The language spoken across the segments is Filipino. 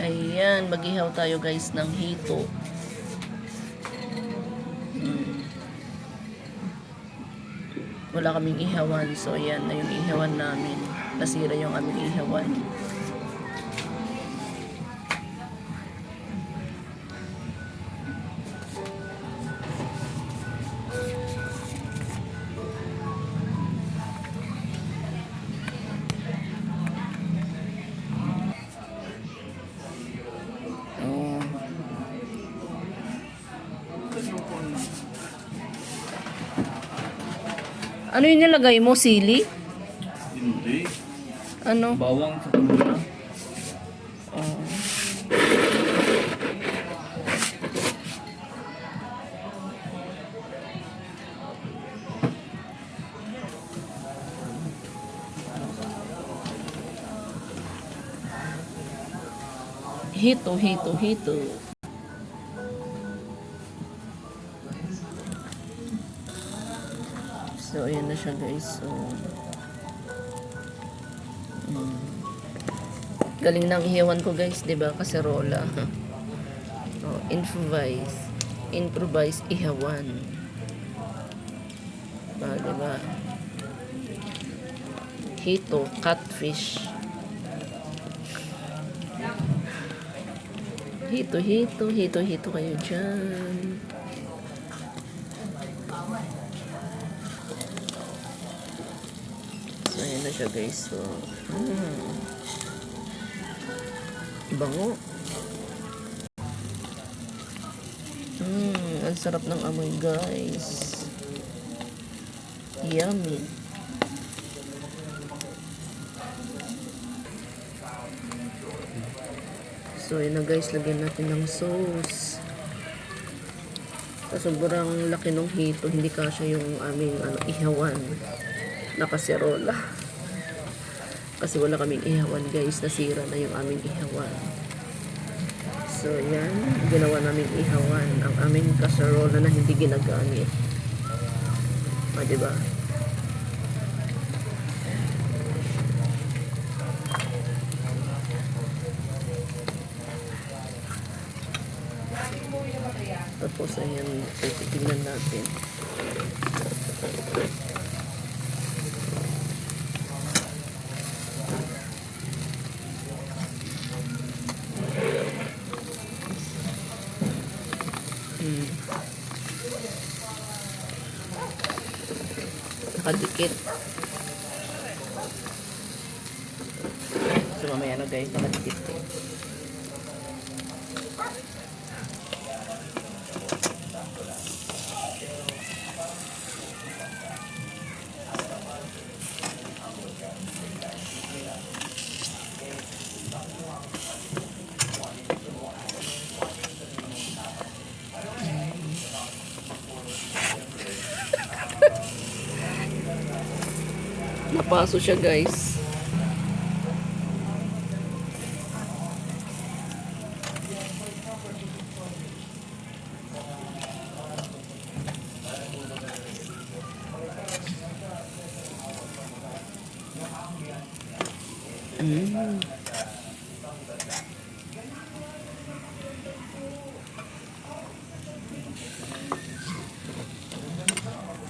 Ayan, mag-ihaw tayo guys ng hito. Wala kaming ihawan. So, ayan na yung ihawan namin. Nasira yung aming ihawan. Ano yung nilagay mo? Sili? Hindi. Ano? Bawang sa pamula. Oh. Hito, hito, hito. So, ayan na siya guys. So, galing ng ihiwan ko guys, 'di ba? Kaserola. Oh, improvise ihawan. Ah, 'di ba? Hito, catfish. Hito, hito, hito, hito kayo dyan. So, ayan na siya guys. So, bango. Ang sarap ng amoy guys. Yummy. So, yun na guys, lagyan natin ng sauce. Sobrang laki ng hito, hindi kasya yung aming ihawan na kaserola. Kasi wala kaming ihawan guys, nasira na yung aming ihawan. So, yan, ginawa naming ihawan ang aming kaserola na hindi ginagamit. O, diba? Tapos, ayan, titignan natin. Nakadikit. So, mamaya na guys, nakadikit eh. Napaso siya guys.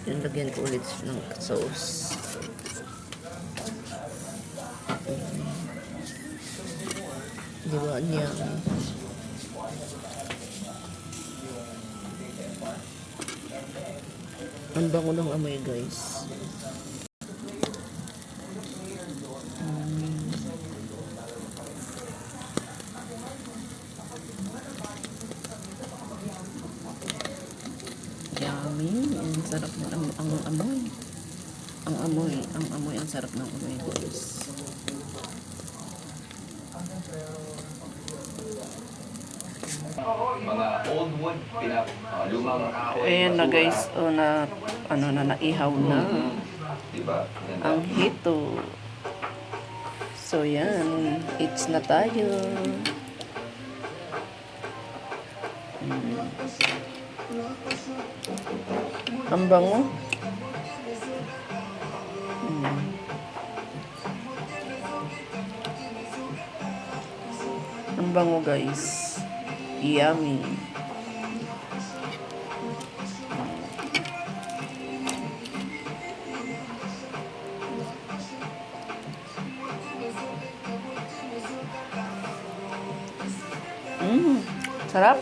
Yan, lagyan ko ulit ng sauce. Diba niya? Ang bango ng amoy guys. Yummy. Ang sarap ng amoy. Ang amoy, ang sarap ng amoy guys. Mga old wood, lumang Ayan na guys, naihaw na diba? ang hito. So yan, eats na tayo. Ang bango. Ang bango guys. Yummy. Sarap.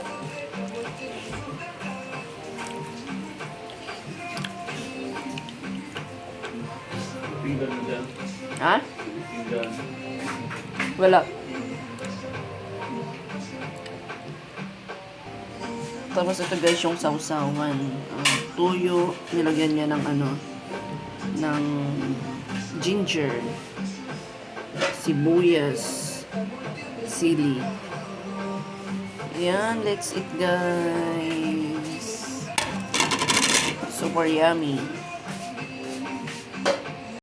Pinggan mo dyan. Ha? Pinggan. Wala. Tapos ito guys yung sausawan. Tuyo, nilagyan niya ng ng ginger, sibuyas, sili. Yan, let's eat guys. Super yummy.